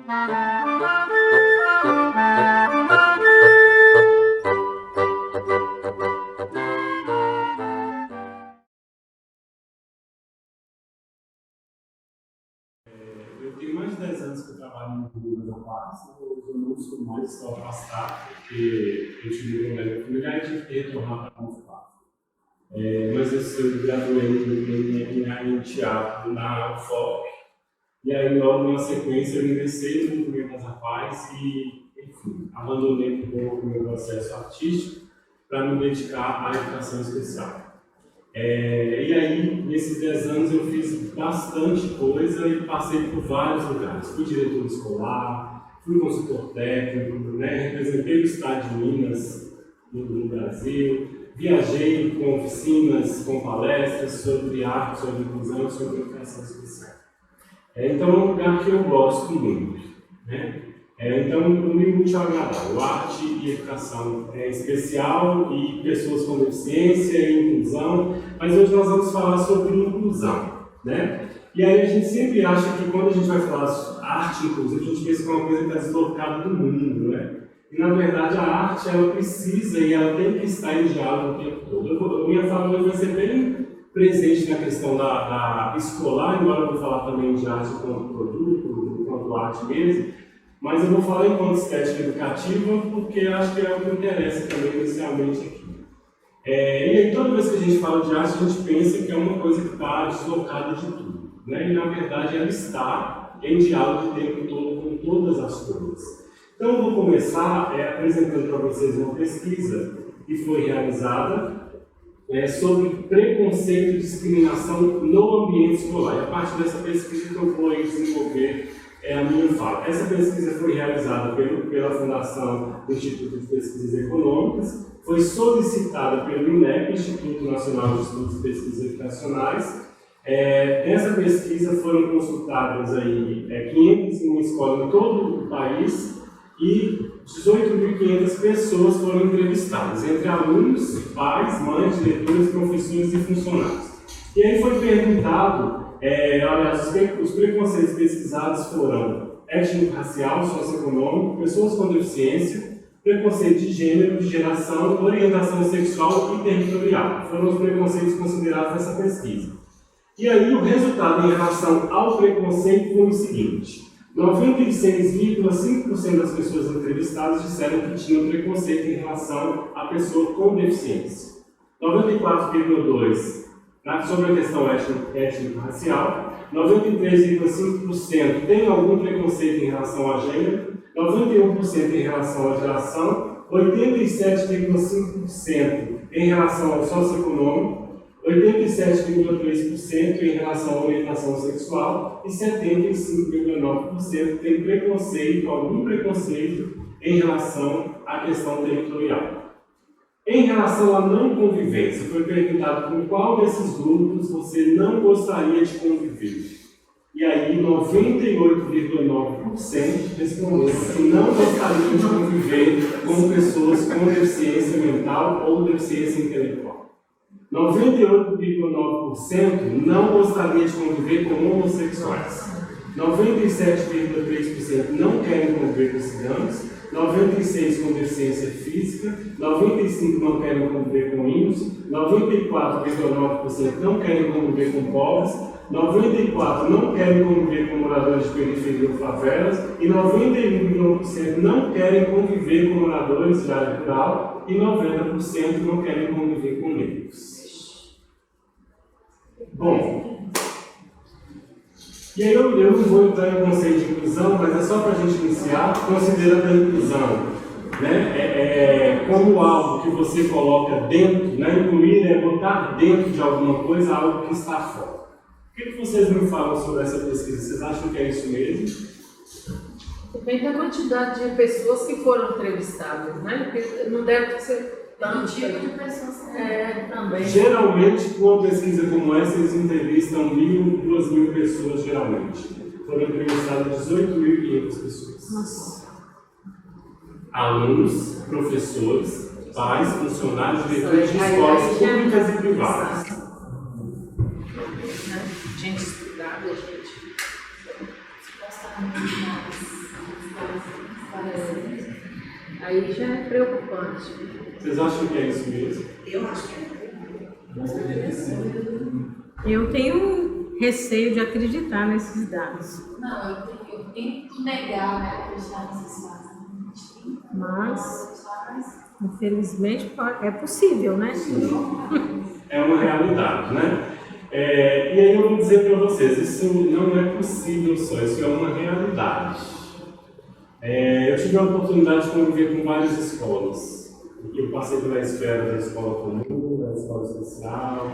Eu tenho mais de 10 anos que eu trabalho no mundo da paz, eu não sou mais estou afastado, porque eu tive um problema familiar e tive que retornar para a paz. Mas eu graduei em teatro na UFOP, e aí logo na sequência eu ingressei no movimento das rapazes e, enfim, abandonei um pouco o meu processo artístico para me dedicar à educação especial. E aí, nesses 10 anos, eu fiz bastante coisa e passei por vários lugares. Fui diretor escolar, fui consultor técnico, representei o estado de Minas no Brasil, viajei com oficinas, com palestras sobre arte, sobre inclusão, sobre educação especial. Então, é um lugar que eu gosto muito. Então, eu me muito agradável. Arte e educação especial e pessoas com deficiência e inclusão, mas hoje nós vamos falar sobre inclusão. E aí a gente sempre acha que quando a gente vai falar sobre arte inclusiva, a gente pensa que é uma coisa que está deslocada do mundo. E na verdade a arte ela precisa e ela tem que estar em diálogo o tempo todo. A minha fala hoje vai ser bem presente na questão da escolar, embora eu vou falar também de arte enquanto produto, enquanto arte mesmo. Mas eu vou falar enquanto estética educativa, porque acho que é o que interessa também inicialmente aqui. E aí, toda vez que a gente fala de arte, a gente pensa que é uma coisa que está deslocada de tudo. E na verdade ela está em diálogo o tempo todo com todas as coisas. Então eu vou começar apresentando para vocês uma pesquisa que foi realizada sobre preconceito e discriminação no ambiente escolar. E a partir dessa pesquisa que eu vou desenvolver a minha fala. Essa pesquisa foi realizada pela Fundação do Instituto de Pesquisas Econômicas, foi solicitada pelo INEP, Instituto Nacional de Estudos e Pesquisas Educacionais. Nessa pesquisa foram consultadas 501 escolas em todo o país e 18.500 pessoas foram entrevistadas, entre alunos, pais, mães, diretores, professores e funcionários. E aí foi perguntado, os preconceitos pesquisados foram étnico-racial, socioeconômico, pessoas com deficiência, preconceito de gênero, de geração, orientação sexual e territorial. Foram os preconceitos considerados nessa pesquisa. E aí o resultado em relação ao preconceito foi o seguinte: 96,5% das pessoas entrevistadas disseram que tinham preconceito em relação à pessoa com deficiência. 94,2% sobre a questão étnico-racial, 93,5% tem algum preconceito em relação a gênero, 91% em relação à geração, 87,5% em relação ao socioeconômico, 87,3% em relação à orientação sexual e 75,9% tem preconceito, algum preconceito em relação à questão territorial. Em relação à não convivência, foi perguntado com qual desses grupos você não gostaria de conviver. E aí 98,9% responderam que não gostariam de conviver com pessoas com deficiência mental ou deficiência intelectual. 98,9% não gostaria de conviver com homossexuais. 97,3% não querem conviver com ciganos. 96% com deficiência física, 95% não querem conviver com índios, 94,9% não querem conviver com pobres, 94% não querem conviver com moradores de periferia ou favelas e 91,1% não querem conviver com moradores de área rural e 90% não querem conviver com negros. Bom, e aí eu não vou entrar em conceito de inclusão, mas é só para a gente iniciar, considerando a inclusão como algo que você coloca dentro, incluir é botar dentro de alguma coisa algo que está fora. O que vocês me falam sobre essa pesquisa? Vocês acham que é isso mesmo? Depende da quantidade de pessoas que foram entrevistadas, Porque não deve ser tanto tipo de pessoas também. Geralmente, com uma pesquisa como essa, eles entrevistam 1.000, 2.000 pessoas, geralmente. Foram entrevistadas 18.500 pessoas. Nossa. Alunos, professores, pais, funcionários, diretores de escolas públicas e privadas. Gente estudada, gente. Aí já é preocupante. Vocês acham que é isso mesmo? Eu acho que é. Eu tenho receio de acreditar nesses dados. Não, eu tenho que negar, né, acreditar nesses fatos. Mas, infelizmente, é possível, né? É uma realidade, né? E aí eu vou dizer para vocês, isso não é possível só, isso é uma realidade. Eu tive a oportunidade de conviver com várias escolas. Eu passei pela esfera da escola comum, da escola especial,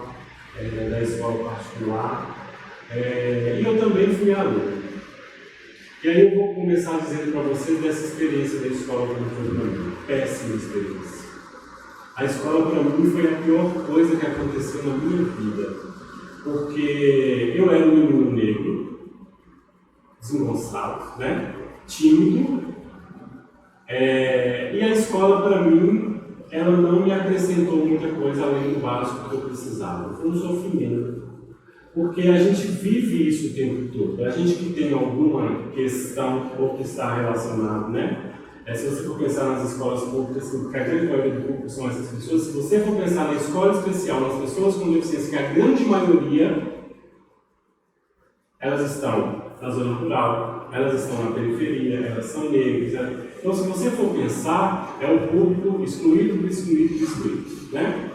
da escola particular. E eu também fui aluno. E aí eu vou começar dizendo para vocês dessa experiência da escola como foi para mim. Péssima experiência. A escola para mim foi a pior coisa que aconteceu na minha vida. Porque eu era um menino negro, desengonçado, né? Tímido. E a escola para mim, ela não me acrescentou muita coisa além do básico que eu precisava. Foi um sofrimento. Porque a gente vive isso o tempo todo. A gente que tem alguma questão ou que está relacionado, né? Se você for pensar nas escolas públicas, que a grande maioria do público são essas pessoas, se você for pensar na escola especial, nas pessoas com deficiência, que a grande maioria, elas estão na zona rural, elas estão na periferia, elas são negras. Então, se você for pensar, é o público excluído do excluído do excluído, né?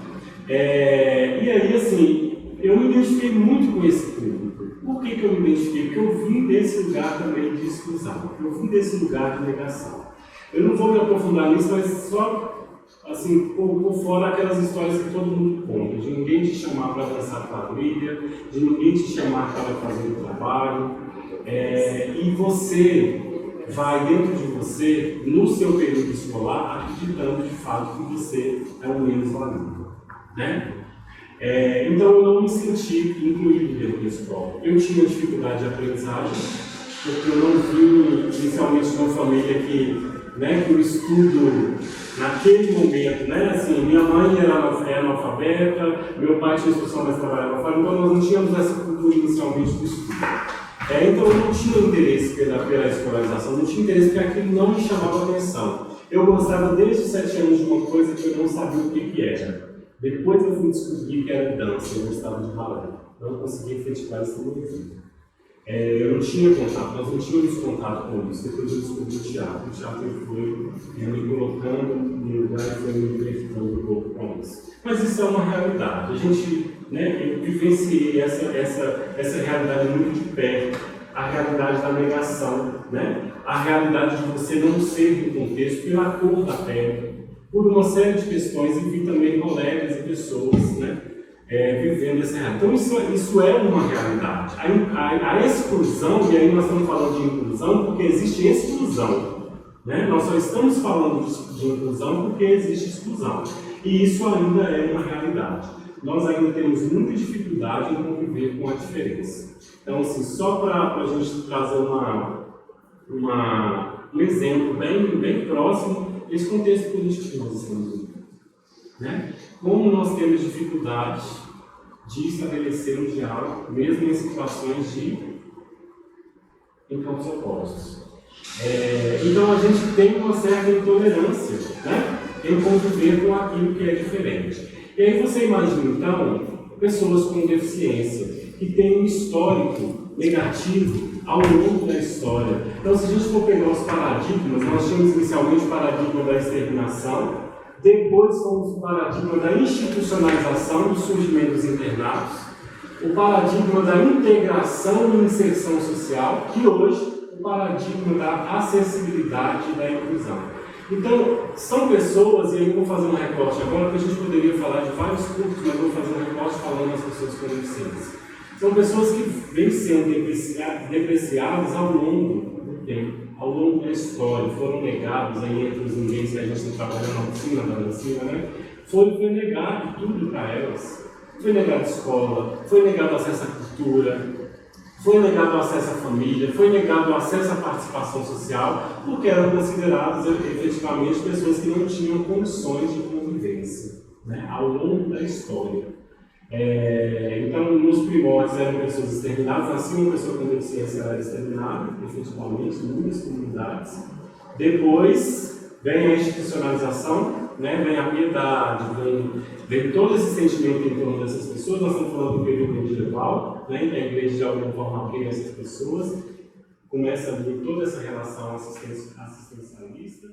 E aí, assim, eu me identifiquei muito com esse público. Por que eu me identifiquei? Porque eu vim desse lugar também de exclusão, eu vim desse lugar de negação. Eu não vou me aprofundar nisso, mas só, assim, por fora aquelas histórias que todo mundo conta, de ninguém te chamar para dançar quadrilha, de ninguém te chamar para fazer o trabalho, e você vai dentro de você, no seu período escolar, acreditando de fato que você é o menos valido, né? Então eu não me senti incluído dentro da escola. Eu tinha dificuldade de aprendizagem, porque eu não vim inicialmente de uma família que o estudo naquele momento, assim, minha mãe era analfabeta, meu pai tinha instrução, mas trabalhava fora, então nós não tínhamos essa cultura inicialmente do estudo. Então eu não tinha interesse pela escolarização, não tinha interesse porque aquilo não me chamava atenção. Eu gostava desde os 7 anos de uma coisa que eu não sabia o que era. Depois eu fui descobrir que era dança, eu gostava de balé. Não consegui efetivar isso na minha vida. Eu não tinha contato, nós não tínhamos contato com isso. Depois eu descobri o teatro. O teatro foi me colocando no lugar e foi me libertando um pouco com isso. Mas isso é uma realidade. A gente, eu vivenciei essa realidade muito de perto. A realidade da negação, a realidade de você não ser do contexto pela cor da pele, por uma série de questões, e vi também colegas e pessoas, vivendo essa realidade. Então isso é uma realidade. A exclusão, e aí nós estamos falando de inclusão porque existe exclusão. Nós só estamos falando de inclusão porque existe exclusão. E isso ainda é uma realidade. Nós ainda temos muita dificuldade em conviver com a diferença. Então, assim, só para a gente trazer um exemplo bem próximo, esse contexto político que nós estamos vivendo. Como nós temos dificuldade de estabelecer um diálogo, mesmo em situações de encontros opostos. Então a gente tem uma certa intolerância em conviver com aquilo que é diferente. E aí você imagina, então, pessoas com deficiência que têm um histórico negativo ao longo da história. Então, se a gente for pegar os paradigmas, nós tínhamos inicialmente o paradigma da exterminação, depois fomos o paradigma da institucionalização do surgimento dos internatos, o paradigma da integração e inserção social, e hoje o paradigma da acessibilidade e da inclusão. Então, são pessoas, e aí eu vou fazer um recorte agora, porque a gente poderia falar de vários cursos, mas eu vou fazer um recorte falando das pessoas com deficiência. São pessoas que vêm sendo depreciadas ao longo do tempo, ao longo da história, foram negados aí entre os ninguém que a gente está trabalhando na oficina, da medicina, foi negado tudo para elas. Foi negado escola, foi negado acesso à cultura, foi negado o acesso à família, foi negado o acesso à participação social, porque eram consideradas efetivamente pessoas que não tinham condições de convivência ao longo da história. Então, nos primórdios eram pessoas exterminadas, nascia uma pessoa com deficiência, ela era exterminada, efetivamente, em muitas comunidades. Depois vem a institucionalização, né? Vem a piedade, vem todo esse sentimento em torno dessas pessoas. Nós estamos falando do período medieval, né? Que a igreja de alguma forma abriga essas pessoas, começa a vir toda essa relação assistencialista.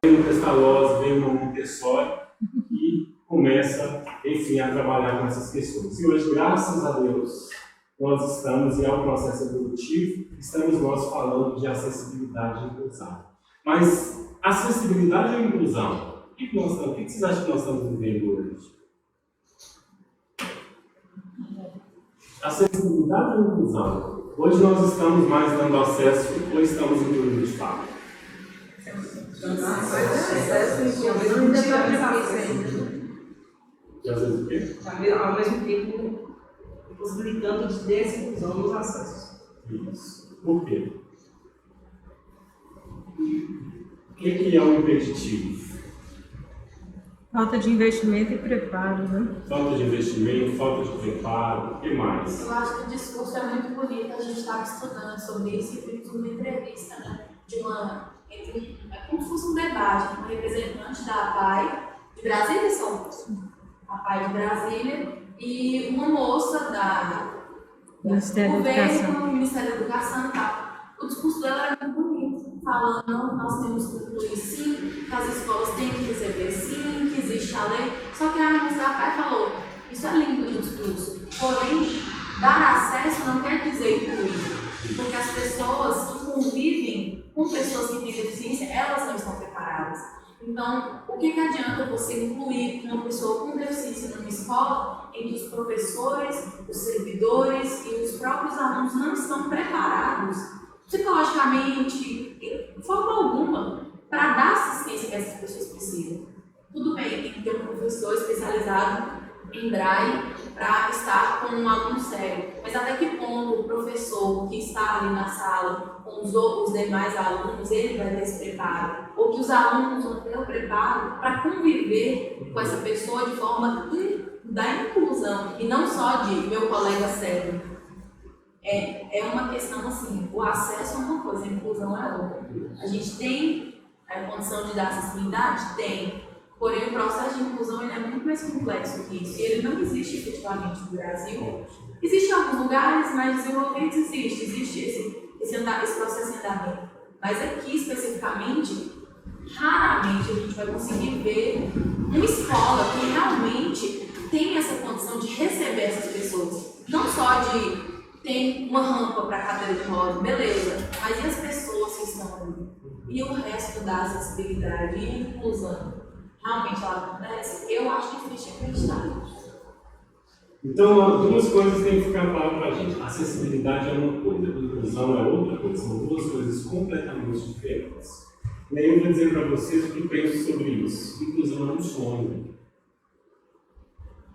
Vem o Pestalozzi, vem o Montessori e começa, enfim, a trabalhar com essas questões. E hoje, graças a Deus, nós estamos, e ao processo evolutivo, estamos nós falando de acessibilidade e inclusão. Mas acessibilidade ou inclusão? O que vocês acham que nós estamos vivendo hoje? Acessibilidade ou inclusão? Hoje nós estamos mais dando acesso ou estamos incluindo de fato? E às vezes o quê? Ao mesmo tempo, possibilitando de desinclusão nos acessos. Isso. Por quê? O que é o impeditivo? Falta de investimento e preparo, né? Falta de investimento, falta de preparo, o que mais? Eu acho que o discurso é muito bonito, a gente estava estudando sobre isso e fizemos uma entrevista, né? É como se fosse um debate com um representante da APAE de Brasília e São Paulo. A APAE de Brasília e uma moça do Ministério da Educação. Ministério da Educação e tal. O discurso dela era muito bonito, falando nós temos que incluir sim, que as escolas têm que receber sim, que existe a lei. Só que a moça da APAE falou, isso é lindo de discurso, porém, dar acesso não quer dizer incluir, porque as pessoas que convivem com pessoas que têm deficiência, elas não estão preparadas. Então, o que adianta você incluir uma pessoa com deficiência numa escola em que os professores, os servidores e os próprios alunos não estão preparados psicologicamente, de forma alguma, para dar assistência que essas pessoas precisam? Tudo bem, tem que ter um professor especializado em Braille para estar com um aluno sério, mas até que ponto o professor que está ali na sala com os demais alunos, ele vai ter esse preparo? Ou que os alunos vão ter o preparo para conviver com essa pessoa de forma da inclusão, e não só de meu colega cego. É uma questão assim, o acesso é uma coisa, a inclusão é outra. A gente tem a condição de dar acessibilidade? Tem. Porém, o processo de inclusão ele é muito mais complexo que isso. E ele não existe efetivamente no Brasil. Existe em alguns lugares mais desenvolvidos, existe esse processo em andamento. Mas aqui, especificamente, raramente a gente vai conseguir ver uma escola que realmente tem essa condição de receber essas pessoas. Não só de ter uma rampa para cadeira de rodas, beleza, mas e as pessoas que estão ali? E o resto da acessibilidade e a inclusão? Realmente ela acontece? Eu acho difícil acreditar nisso. Então, duas coisas têm que ficar claras para a gente. Acessibilidade é uma coisa, inclusão é outra coisa. São duas coisas completamente diferentes. E aí eu vou dizer para vocês o que penso sobre isso. Inclusão é um sonho.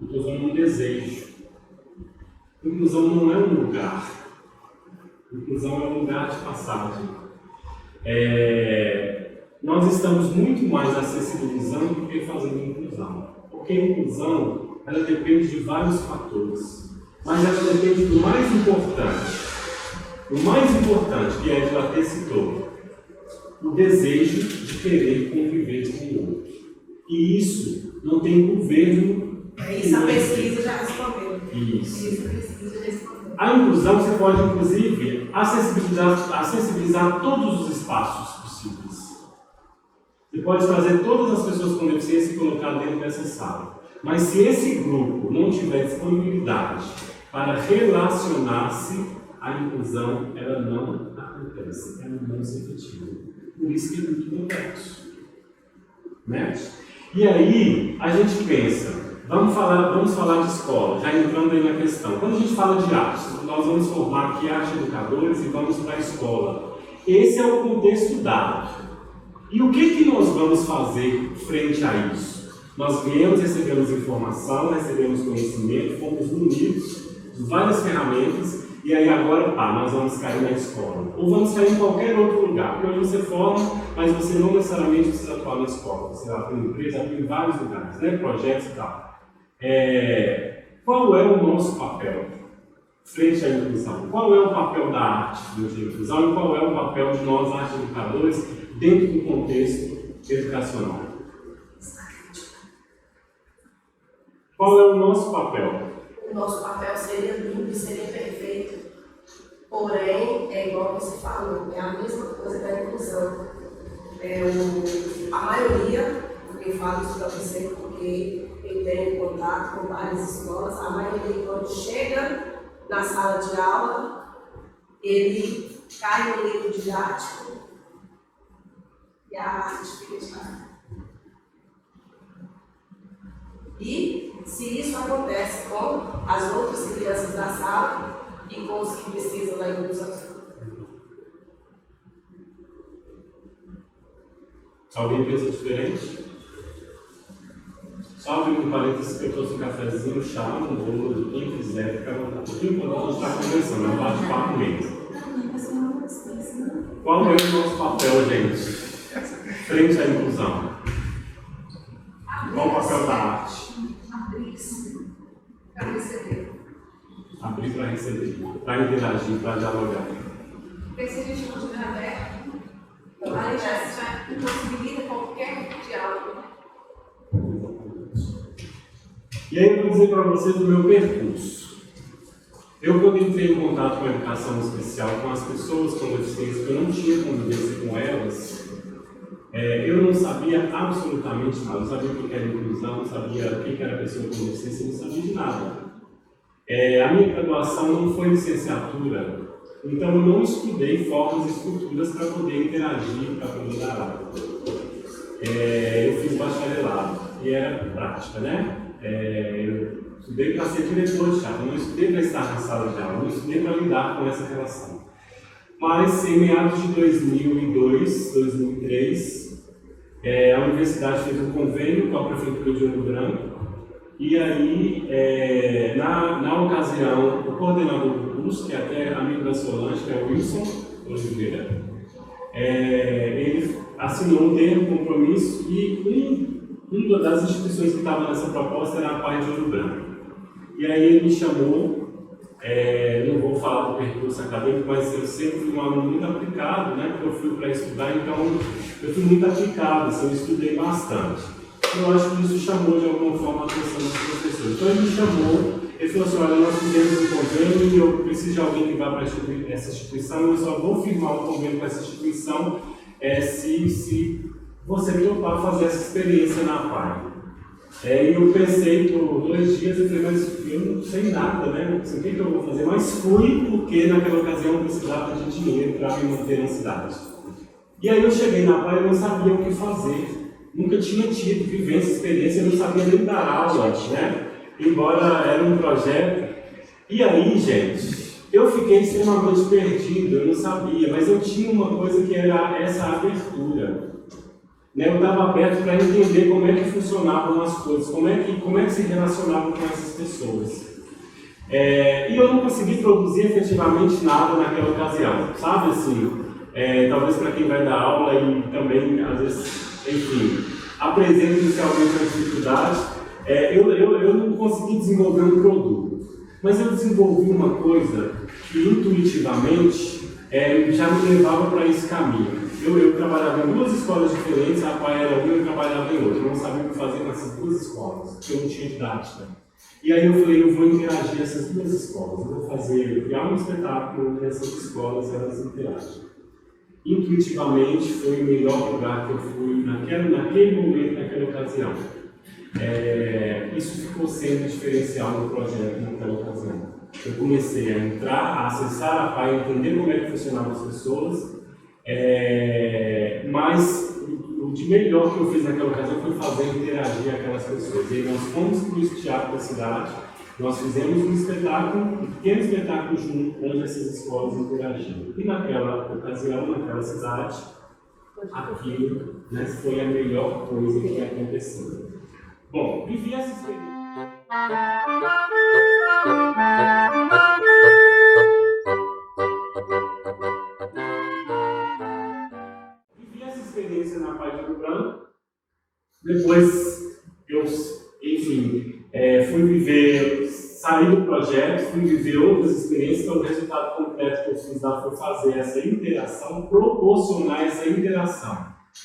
Inclusão é um desejo. Inclusão não é um lugar. Inclusão é um lugar de passagem. Nós estamos muito mais acessibilizando do que fazendo inclusão. Porque a inclusão, ela depende de vários fatores. Mas ela depende do mais importante. O mais importante, que a Edilate citou, o desejo de querer conviver com o outro. E isso não tem governo. Isso a pesquisa já respondeu. Isso. A inclusão você pode, inclusive, acessibilizar todos os espaços possíveis. Você pode trazer todas as pessoas com deficiência e colocar dentro dessa sala. Mas se esse grupo não tiver disponibilidade para relacionar-se, a inclusão ela não acontece, ela não se efetiva. Por isso que é muito complexo. Né? E aí, a gente pensa, vamos falar de escola, já entrando aí na questão. Quando a gente fala de arte, nós vamos formar aqui arte educadores e vamos para a escola. Esse é o contexto dado. E o que nós vamos fazer frente a isso? Nós viemos, recebemos informação, recebemos conhecimento, fomos munidos de várias ferramentas, e aí agora, nós vamos cair na escola. Ou vamos cair em qualquer outro lugar, porque hoje você forma, mas você não necessariamente precisa atuar na escola. Você atua em empresa, atua em vários lugares, né? Projetos e tal. Qual é o nosso papel frente à inclusão? Qual é o papel da arte frente à inclusão e qual é o papel de nós, arte educadores, dentro do contexto educacional? Qual é o nosso papel? O nosso papel seria limpo e seria perfeito. Porém, é igual você falou, é a mesma coisa da inclusão. A maioria, eu falo isso para você porque eu tenho contato com várias escolas, a maioria, quando chega na sala de aula, ele cai no livro didático e a arte fica de lado. E se isso acontece com as outras crianças da sala e com os que precisam da inclusão? Alguém pensa diferente? Só abrir um parênteses que eu trouxe um cafezinho, chá, um bolo, quem quiser, fica à vontade. Por enquanto a gente está conversando, é um bate-papo mesmo. Qual é o nosso papel, gente, frente à inclusão? Qual o papel da arte? Abrir-se para receber. Abrir para receber, para interagir, para dialogar. Porque se a gente não estiver aberto, a gente impossibilita qualquer diálogo. E aí eu vou dizer para vocês o meu percurso. Quando entrei em contato com a educação especial, com as pessoas com deficiência, que eu não tinha convivência com elas, eu não sabia absolutamente nada. Eu não sabia o que era inclusão, não sabia o que era pessoa com deficiência, não sabia de nada. A minha graduação não foi licenciatura, então eu não estudei formas e estruturas para poder interagir, para poder dar aula. Eu fiz bacharelado e era prática, né? Eu estudei para ser diretor de teatro, não estudei para estar na sala de aula, não estudei para lidar com essa relação. Mas em meados de 2002, 2003, a universidade fez um convênio com a Prefeitura de Ouro Branco e aí, na ocasião, o coordenador do curso, que é até amigo da Solange, que é o Wilson Oliveira, ele assinou um termo de compromisso e uma das instituições que estava nessa proposta era a PAI de Ouro Branco. E aí ele me chamou, não vou falar do percurso acadêmico, mas eu sempre fui um aluno muito aplicado, né? Porque eu fui para estudar, então eu fui muito aplicado, assim, eu estudei bastante. Eu acho que isso chamou de alguma forma a atenção dos professores. Então ele me chamou, ele falou assim, olha, nós fizemos um convênio e eu preciso de alguém que vá para essa instituição, eu só vou firmar o convênio com essa instituição se você me topar fazer essa experiência na PAI. E eu pensei por 2 dias e falei, mas eu não sei nada, né? Não sei o que eu vou fazer, mas fui porque naquela ocasião eu precisava de dinheiro para me manter na cidade. E aí eu cheguei na PAI e não sabia o que fazer. Nunca tinha tido vivência, experiência, eu não sabia nem dar aula, né? Embora era um projeto. E aí, gente, eu fiquei extremamente perdido, eu não sabia, mas eu tinha uma coisa que era essa abertura. Eu estava aberto para entender como é que funcionavam as coisas, como é que se relacionavam com essas pessoas. E eu não consegui produzir efetivamente nada naquela ocasião, sabe assim? Talvez para quem vai dar aula e também, às vezes, enfim, apresenta inicialmente a dificuldade, eu não consegui desenvolver um produto. Mas eu desenvolvi uma coisa que intuitivamente já me levava para esse caminho. Eu trabalhava em 2 escolas diferentes, a PAI era uma e eu trabalhava em outra. Eu não sabia o que fazer com essas 2 escolas, porque eu não tinha didática. E aí eu falei, eu vou interagir essas 2 escolas, eu vou criar um espetáculo nessas escolas, elas interagem. Intuitivamente foi o melhor lugar que eu fui naquele momento, naquela ocasião. Isso ficou sendo diferencial no projeto naquela ocasião. Eu comecei a entrar, a acessar a PAI, entender como é que funcionavam as pessoas, mas o de melhor que eu fiz naquela ocasião foi fazer interagir aquelas pessoas. E aí nós fomos para o teatro da cidade, nós fizemos um pequeno espetáculo junto, onde essas escolas interagiam. E naquela ocasião, naquela cidade, aquilo, né, foi a melhor coisa que aconteceu. Bom, vivi essa experiência. Na PAI de Ouro Branco. Depois eu, enfim, fui projeto, fui viver outras experiências, então o resultado concreto que eu fiz lá foi fazer essa interação, proporcionar essa interação.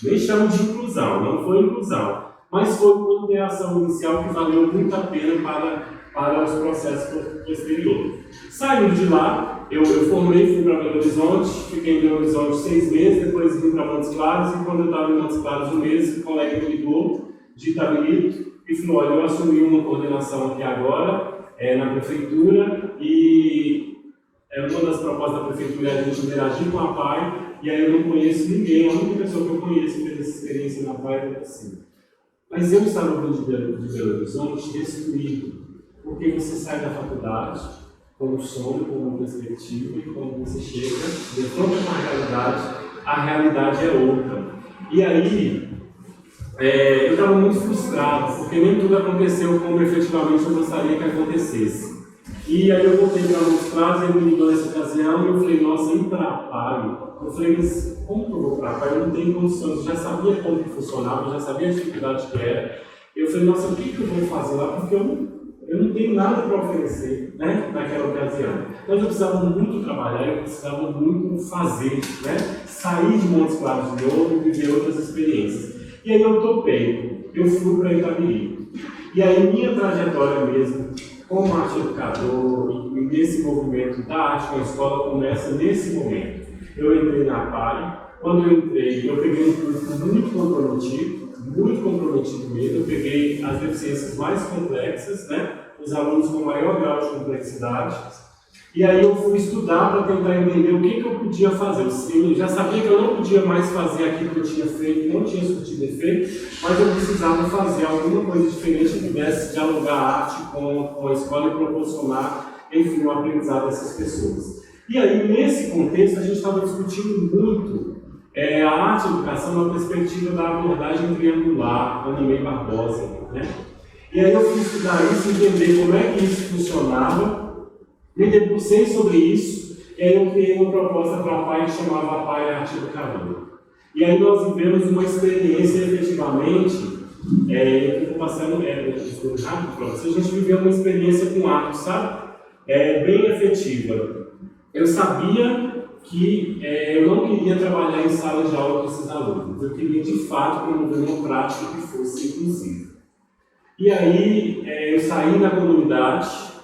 Nem chamo de inclusão, não foi inclusão, mas foi uma interação inicial que valeu muito a pena para os processos posteriores. Saindo de lá, eu formei, fui para Belo Horizonte, fiquei em Belo Horizonte 6 meses, depois vim para Montes Claros, e quando eu estava em Montes Claros um mês, um colega me ligou de Itabirito e falou: olha, eu assumi uma coordenação aqui agora, na prefeitura, e uma das propostas da prefeitura é a gente interagir com a PAI, e aí eu não conheço ninguém, a única pessoa que eu conheço que fez essa experiência na PAI é assim. Mas eu estava vindo de Belo Horizonte destruído, porque você sai da faculdade com um sonho, com uma perspectiva, e quando você chega, defronta com a realidade é outra. E aí, eu estava muito frustrado, porque nem tudo aconteceu como efetivamente eu gostaria que acontecesse. E aí eu voltei para Montes Claros, ele me ligou nessa ocasião, e eu falei: nossa, ir para a PAI? Eu falei: mas como que eu vou para a PAI? Eu não tenho condições, eu já sabia como que funcionava, eu já sabia a dificuldade que era. Eu falei: nossa, o que eu vou fazer lá? Porque eu não tenho nada para oferecer, né, naquela ocasião. Então eu precisava muito trabalhar, eu precisava muito fazer, né, sair de Montes Claros de novo e viver outras experiências. E aí eu topei, eu fui para Itabiri. E aí minha trajetória mesmo, como arte educador, e nesse movimento da arte na escola, começa nesse momento. Eu entrei na PAI, quando eu entrei, eu peguei um público muito comprometido mesmo. Eu peguei as deficiências mais complexas, né, os alunos com maior grau de complexidade, e aí eu fui estudar para tentar entender o que eu podia fazer. Eu já sabia que eu não podia mais fazer aquilo que eu tinha feito, não tinha surtido efeito, mas eu precisava fazer alguma coisa diferente que pudesse dialogar a arte com a escola e proporcionar, enfim, o aprendizado dessas pessoas. E aí, nesse contexto, a gente estava discutindo muito a arte e a educação na perspectiva da abordagem triangular, Animei Barbosa, né? E aí eu fui estudar isso, entender como é que isso funcionava, me debrucei sobre isso, e aí eu criei uma proposta para a PAI que chamava a PAI Arte Educadora. E aí nós vivemos uma experiência, efetivamente, eu vou passando rápido para vocês, a gente viveu uma experiência com arte, sabe? Bem efetiva. Eu sabia que eu não queria trabalhar em sala de aula com esses alunos, eu queria de fato promover uma prática que fosse inclusiva. E aí eu saí da comunidade,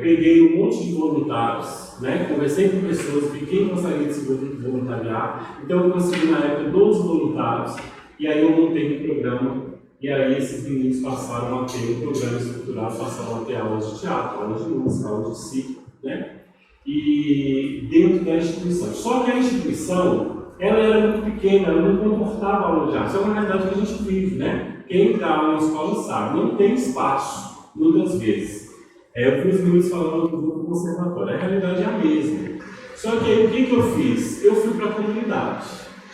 peguei um monte de voluntários, né? Conversei com pessoas, vi quem gostaria de se voluntariar, então eu consegui na época 12 voluntários, e aí eu montei um programa, e aí esses meninos passaram a ter um programa estruturado, passaram a ter aulas de teatro, aulas de música, aulas de circo, né? E dentro da instituição. Só que a instituição, ela era muito pequena, ela não comportava aula de arte. Isso é uma realidade que a gente vive, né? Quem está na escola sabe, não tem espaço, muitas vezes. Eu vi os meninos falando do conservatório, a realidade é a mesma. Só que aí o que eu fiz? Eu fui para a comunidade,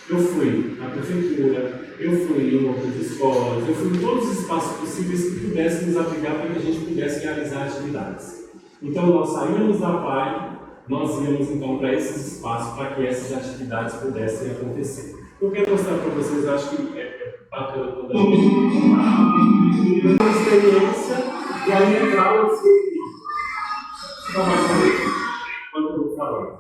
eu fui na prefeitura, eu fui em outras escolas, eu fui em todos os espaços possíveis que pudessem nos abrigar para que a gente pudesse realizar atividades. Então nós saímos da PAI, nós íamos então para esses espaços para que essas atividades pudessem acontecer. Eu quero mostrar para vocês, eu acho que é bacana quando a gente tem uma experiência, e aí entrar eu fui. Quando eu vou falando.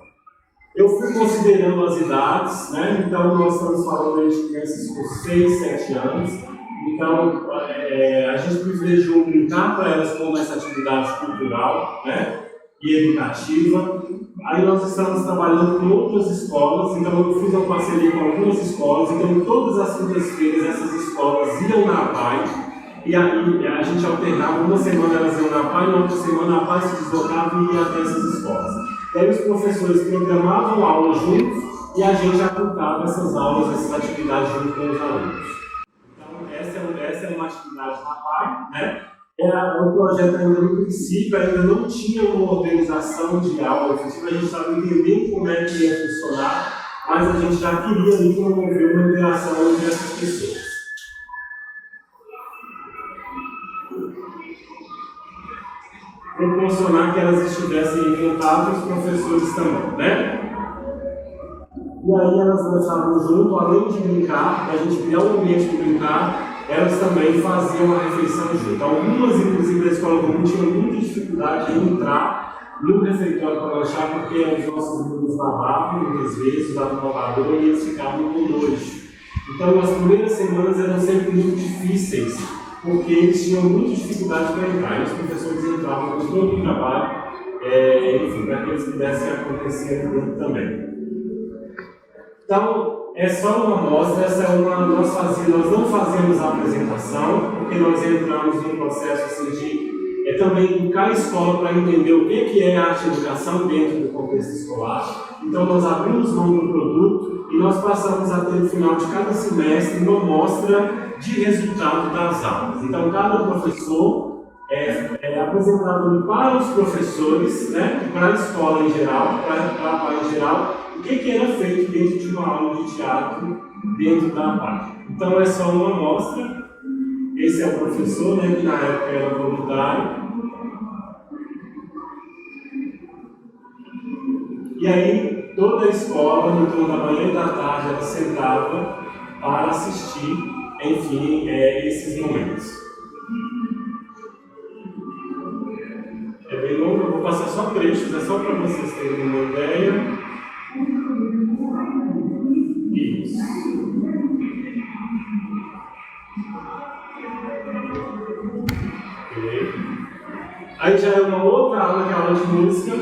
Eu fui considerando as idades, né? Então nós estamos falando de crianças com 6, 7 anos. Então a gente privilegiou brincar para elas com essa atividade cultural, né? E educativa. Aí nós estamos trabalhando com outras escolas, então eu fiz uma parceria com algumas escolas, então todas as quintas-feiras essas escolas iam na PAI, e aí a gente alternava, uma semana elas iam na PAI, na outra semana a PAI se deslocava e ia até essas escolas. E aí os professores programavam aulas juntos e a gente aplicava essas aulas, essas atividades junto com os alunos. Então essa é uma atividade da PAI, né? O projeto ainda no princípio, ainda não tinha uma organização de aula efetiva, a gente estava entendendo como é que ia funcionar, mas a gente já queria ali promover uma interação entre essas pessoas. Proporcionar que elas estivessem em contato com os professores também, né? E aí elas dançavam junto, além de brincar, a gente criar um ambiente de brincar, elas também faziam a refeição junto. Algumas, inclusive, da escola comum tinham muita dificuldade em entrar no refeitório para lanchar, porque os nossos alunos lavavam muitas vezes, usavam lavador e eles ficavam com nojo. Então, as primeiras semanas eram sempre muito difíceis, porque eles tinham muita dificuldade para entrar. E os professores entravam com todo o trabalho, enfim, para que eles pudessem acontecer no grupo também. Então, é só uma amostra, nós não fazemos a apresentação, porque nós entramos num processo assim, de também educar a escola para entender o que é a arte e educação dentro do contexto escolar. Então, nós abrimos mão do produto e nós passamos a ter, no final de cada semestre, uma amostra de resultado das aulas. Então, cada professor é apresentado para os professores, né, para a escola em geral, para a PAI em geral, o que era feito dentro de uma aula de teatro dentro da PAI. Então, é só uma amostra. Esse é o professor, né, que na época era voluntário. E aí, toda a escola, no turno da manhã e da tarde, ela sentava para assistir, enfim, esses momentos. É bem longo, eu vou passar só trechos, é só para vocês terem uma ideia. Isso. Okay. Aí já é uma outra aula, que é a aula de música.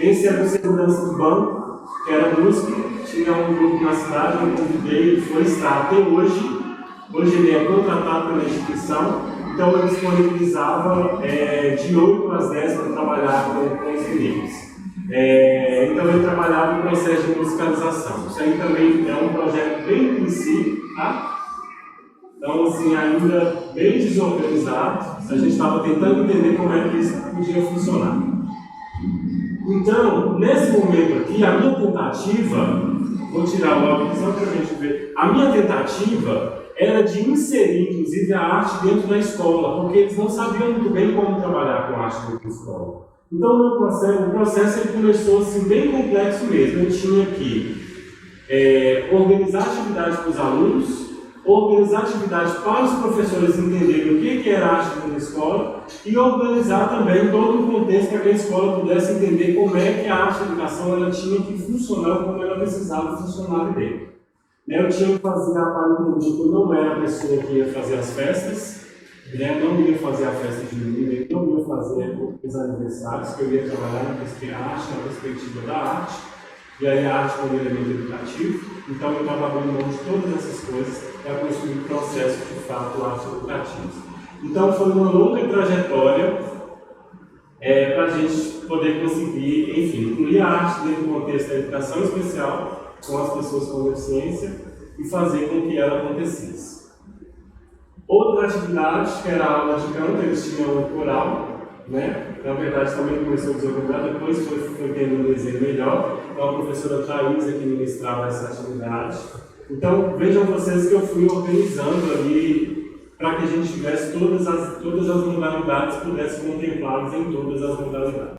Esse é do segurança do banco, que era música. Tinha um grupo na cidade, eu convidei, ele foi estar até hoje. Hoje ele é contratado pela instituição, então eu disponibilizava de 8 às 10 para trabalhar com os meninos. Então ele trabalhava no processo de musicalização. Isso aí também é um projeto bem no princípio, tá? Então, assim, ainda bem desorganizado, a gente estava tentando entender como é que isso podia funcionar. Então, nesse momento aqui, a minha tentativa, vou tirar o óculos só para a gente ver, a minha tentativa era de inserir, inclusive, a arte dentro da escola, porque eles não sabiam muito bem como trabalhar com arte dentro da escola. Então, o processo ele começou assim, bem complexo mesmo. Eu tinha que organizar atividades para os alunos, organizar atividades para os professores entenderem o que era arte dentro da escola e organizar também todo o contexto para que a escola pudesse entender como é que a arte e a educação ela tinha que funcionar, como ela precisava funcionar ali dentro. Eu tinha que fazer a parte entender que eu não era a pessoa que ia fazer as festas, não ia fazer a festa de menino, não ia fazer os aniversários, que eu ia trabalhar na perspectiva da arte, e aí a arte como elemento educativo. Então eu estava abrindo mão de todas essas coisas para construir um processo de fato arte-educativo. Então foi uma longa trajetória para a gente poder conseguir, enfim, incluir a arte dentro do contexto da educação especial com as pessoas com deficiência e fazer com que ela acontecesse. Outra atividade, que era a aula de canto, eles tinham um coral, né? Na verdade também começou a desorganizar, depois foi tendo um desenho melhor. Então a professora Thaís que ministrava essa atividade. Então vejam vocês que eu fui organizando ali para que a gente tivesse todas as modalidades, pudesse contemplá-los em todas as modalidades.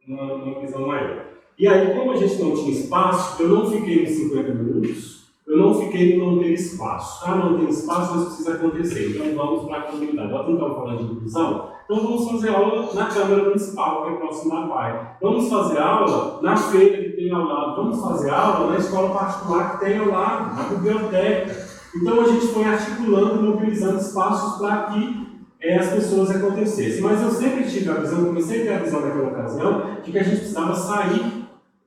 Uma visão maior. E aí, como a gente não tinha espaço, eu não fiquei nos 50 minutos, eu não fiquei no não ter espaço. Tá? Não ter espaço, mas precisa acontecer. Então vamos para a comunidade. Nós estamos falando de inclusão, então vamos fazer aula na Câmara Municipal, que é próximo da PAI. Vamos fazer aula na feira que tem ao lado. Vamos fazer aula na escola particular que tem ao lado, na biblioteca. Então a gente foi articulando, mobilizando espaços para que as pessoas acontecessem. Mas eu sempre tive a visão, comecei a ter a visão naquela ocasião, de que a gente precisava sair,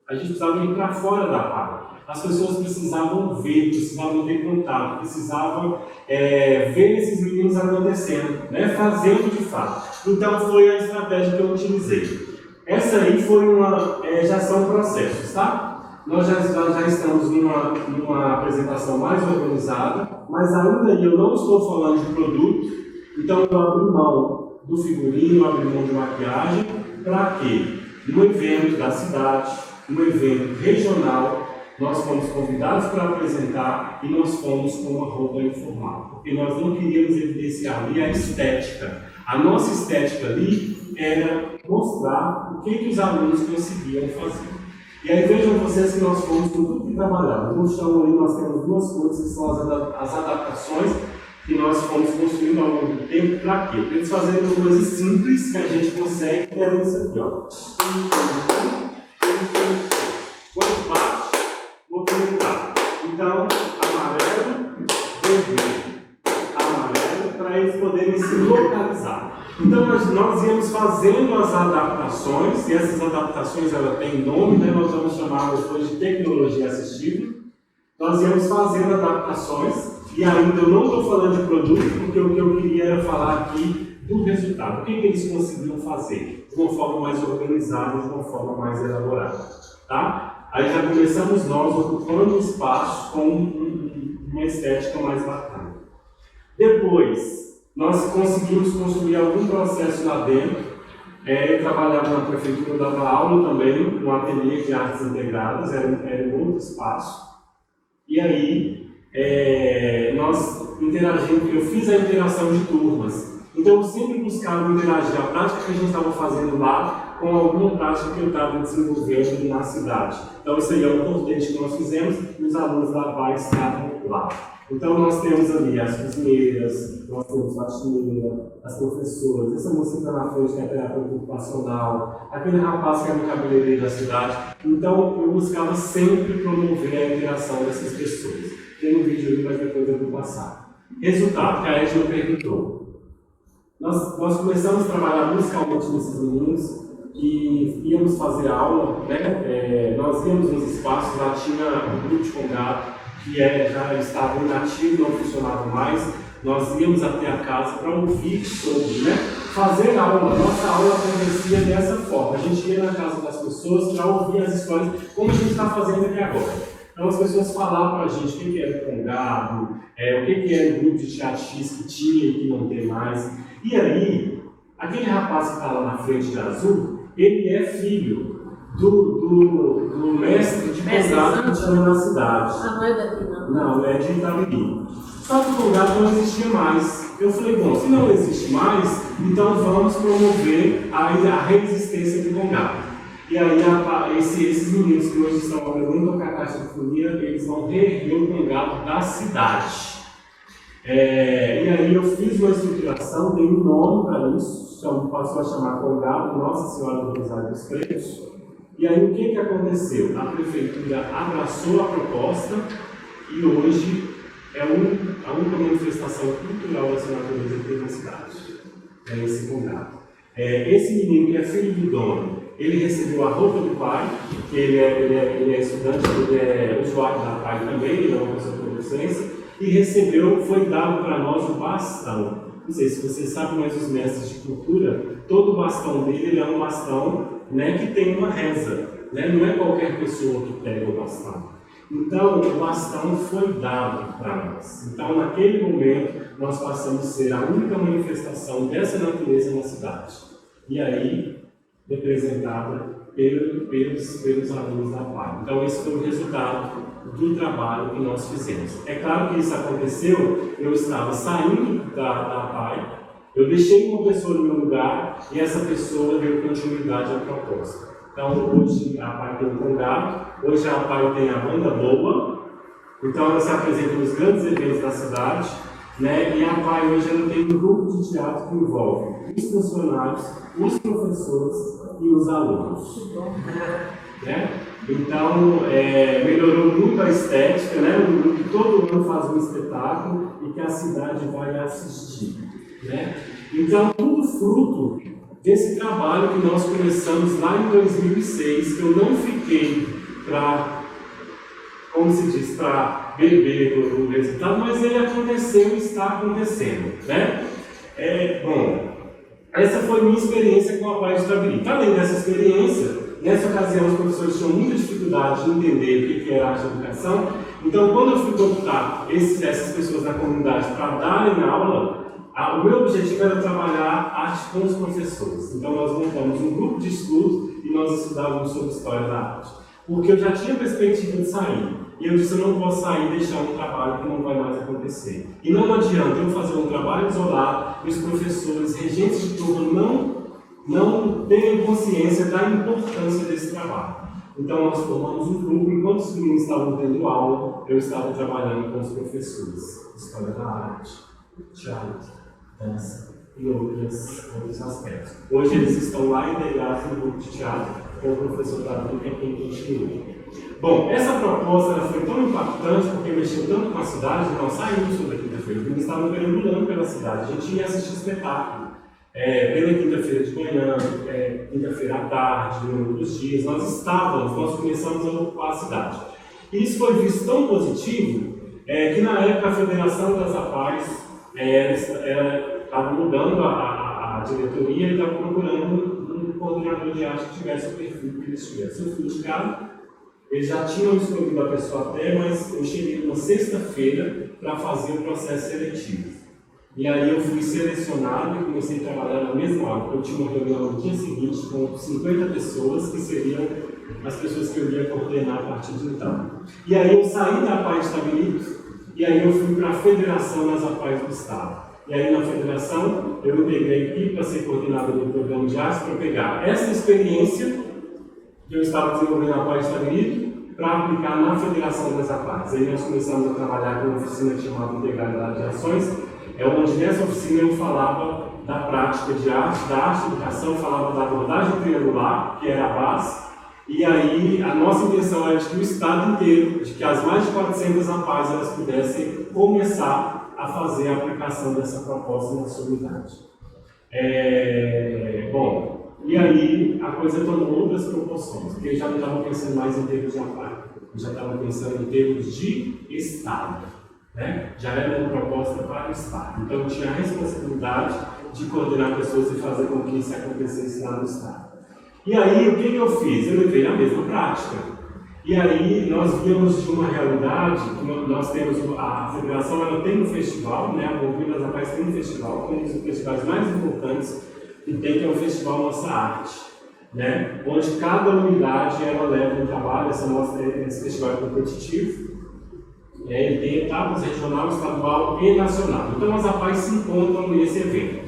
a gente precisava ir para fora da PAI. As pessoas precisavam ver, precisavam ter contato, precisavam ver esses meninos acontecendo, né? Fazendo de fato. Então foi a estratégia que eu utilizei. Essa aí foi já são processos, tá? Nós já estamos numa apresentação mais organizada, mas ainda eu não estou falando de produto. Então eu abri mão do figurino, abri mão de maquiagem, para que no evento da cidade, no evento regional, nós fomos convidados para apresentar e nós fomos com uma roupa informal. Porque nós não queríamos evidenciar ali a estética, A nossa estética ali era mostrar o que os alunos conseguiam fazer. E aí vejam vocês que nós fomos com tudo que trabalhamos. No chão ali nós temos duas coisas que são as adaptações que nós fomos construindo ao longo do tempo. Para quê? Para eles fazerem coisas simples que a gente consegue, que era isso aqui, ó. Quando bate, movimentar. Então, amarelo, vermelho. Amarelo, para eles poderem se localizar. Então nós íamos fazendo as adaptações, e essas adaptações ela tem nome, né? Nós vamos chamar depois de tecnologia assistiva. Nós íamos fazendo adaptações, e ainda eu não estou falando de produto, porque o que eu queria era falar aqui do resultado. O que eles conseguiam fazer de uma forma mais organizada, de uma forma mais elaborada. Tá? Aí já começamos nós ocupando espaço com uma estética mais bacana. Depois, nós conseguimos construir algum processo lá dentro. Eu trabalhava na prefeitura, eu dava aula também, no ateliê de artes integradas, era um outro espaço. E aí, nós interagimos, eu fiz a interação de turmas. Então, eu sempre buscava interagir a prática que a gente estava fazendo lá com alguma prática que eu estava desenvolvendo na cidade. Então, isso aí é um importante que nós fizemos e os alunos da PAI estavam lá. Então, nós temos ali as cozinheiras, nós temos a faxineira, as professoras, essa moça que está na frente que é terapeuta ocupacional, aquele rapaz que é no cabeleireiro da cidade. Então, eu buscava sempre promover a interação dessas pessoas. Tem um vídeo ali, mas depois eu vou passar. Resultado, que a Edna perguntou. Nós começamos a trabalhar musicalmente nesses meninos e íamos fazer aula, né? Nós íamos nos espaços, lá tinha um grupo de congato que já estava inativo, não funcionava mais. Nós íamos até a casa para ouvir sobre, né? Fazer aula. Nossa aula acontecia dessa forma. A gente ia na casa das pessoas para ouvir as histórias, como a gente está fazendo aqui agora. Então as pessoas falavam para a gente o que era o congado, o que era o grupo de teatro X que tinha e que não tem mais. E aí, aquele rapaz que está lá na frente de azul, ele é filho do mestre de congado que tinha na cidade. Ah, não é daqui, não? Não, é de Itabiri. Só que o congado não existia mais. Eu falei, bom, se não existe mais, então vamos promover a resistência do congado. E aí, esses meninos que hoje estão aprendendo a tocar caixa de folia, eles vão reerguer o congado da cidade. E aí eu fiz uma estruturação, dei um nome para isso, passou a chamar Congado Nossa Senhora do Rosário dos Pretos. E aí o que aconteceu? A prefeitura abraçou a proposta e hoje é a única manifestação cultural dessa natureza que tem na cidade. É esse Congado. Esse menino que é filho do dono, ele recebeu a roupa do pai, que ele é estudante, ele é usuário da PAI também, ele é uma pessoa com deficiência. E recebeu, foi dado para nós o bastão. Não sei se vocês sabem, mas os mestres de cultura, todo o bastão dele ele é um bastão, né, que tem uma reza. Né? Não é qualquer pessoa que pega o bastão. Então, o bastão foi dado para nós. Então, naquele momento, nós passamos a ser a única manifestação dessa natureza na cidade. E aí, representada pelos alunos da PAI. Então, esse foi o resultado do trabalho que nós fizemos. É claro que isso aconteceu, eu estava saindo da PAI, eu deixei uma pessoa no meu lugar e essa pessoa deu continuidade à proposta. Então, hoje a PAI tem um congado, hoje a PAI tem a banda boa, então ela se apresenta nos grandes eventos da cidade, né? E a PAI hoje ela tem um grupo de teatro que envolve os funcionários, os professores e os alunos. Né? Então, melhorou muito a estética, né? Um grupo que todo ano faz um espetáculo e que a cidade vai assistir. Né? Então, tudo fruto desse trabalho que nós começamos lá em 2006, que eu não fiquei para, como se diz, para beber do resultado, mas ele aconteceu e está acontecendo. Né? Bom, essa foi minha experiência com a PAI de Itabiri. Além dessa experiência, nessa ocasião os professores tinham muita dificuldade de entender o que era arte e educação. Então, quando eu fui contar essas pessoas da comunidade para darem aula, o meu objetivo era trabalhar arte com os professores. Então, nós montamos um grupo de estudos e nós estudávamos sobre história da arte. Porque eu já tinha perspectiva de sair. E eu disse, eu não posso sair e deixar um trabalho que não vai mais acontecer. E não adianta eu fazer um trabalho isolado e os professores, regentes de turma, não terem consciência da importância desse trabalho. Então nós formamos um grupo, enquanto os meninos estavam tendo aula, eu estava trabalhando com os professores. História da arte, teatro, dança e outros aspectos. Hoje eles estão lá integrados no grupo de teatro, com o professor Davi, que é quem continua. Bom, essa proposta ela foi tão impactante porque mexeu tanto com a cidade, nós saímos sobre a quinta-feira, porque estavam perambulando pela cidade, a gente ia assistir espetáculo. Pela quinta-feira de manhã, quinta-feira à tarde, em outros dias, nós começamos a ocupar a cidade. E isso foi visto tão positivo que na época a Federação das APAES estava mudando a diretoria e estava procurando um coordenador de arte que tivesse o perfil que eles tivessem. Eu fui indicado. Eles já tinham escolhido a pessoa até, mas eu cheguei numa sexta-feira para fazer o processo seletivo. E aí eu fui selecionado e comecei a trabalhar na mesma hora. Eu tinha uma reunião no dia seguinte com 50 pessoas, que seriam as pessoas que eu ia coordenar a partir de então. E aí eu saí da APAES de Itabirito, e aí eu fui para a Federação das APAES do Estado. E aí na Federação eu integrei a equipe para ser coordenador do programa de arte, para pegar essa experiência que eu estava desenvolvendo na APAES de Itabirito, para aplicar na Federação das APAES. Aí nós começamos a trabalhar com uma oficina chamada Integralidade de Ações, onde nessa oficina eu falava da prática de arte, da arte e educação, falava da abordagem triangular, que era a base, e aí a nossa intenção era de que o Estado inteiro, de que as mais de 400 APAES elas pudessem começar a fazer a aplicação dessa proposta na sua unidade. Bom, e aí a coisa tomou outras proporções, porque eu já não estava pensando mais em termos de APAES, eu já estava pensando em termos de Estado. Já era uma proposta para o Estado. Então eu tinha a responsabilidade de coordenar pessoas e fazer com que isso acontecesse lá no Estado. E aí o que eu fiz? Eu levei a mesma prática. E aí nós víamos de uma realidade que nós temos, a federação ela tem um festival, a Movimento das APAES tem um festival, um dos festivais mais importantes que tem, que é o Festival Nossa Arte, onde cada unidade ela leva um trabalho, esse festival é competitivo. Ele tem etapas regional, estadual e nacional. Então as APAES se encontram nesse evento.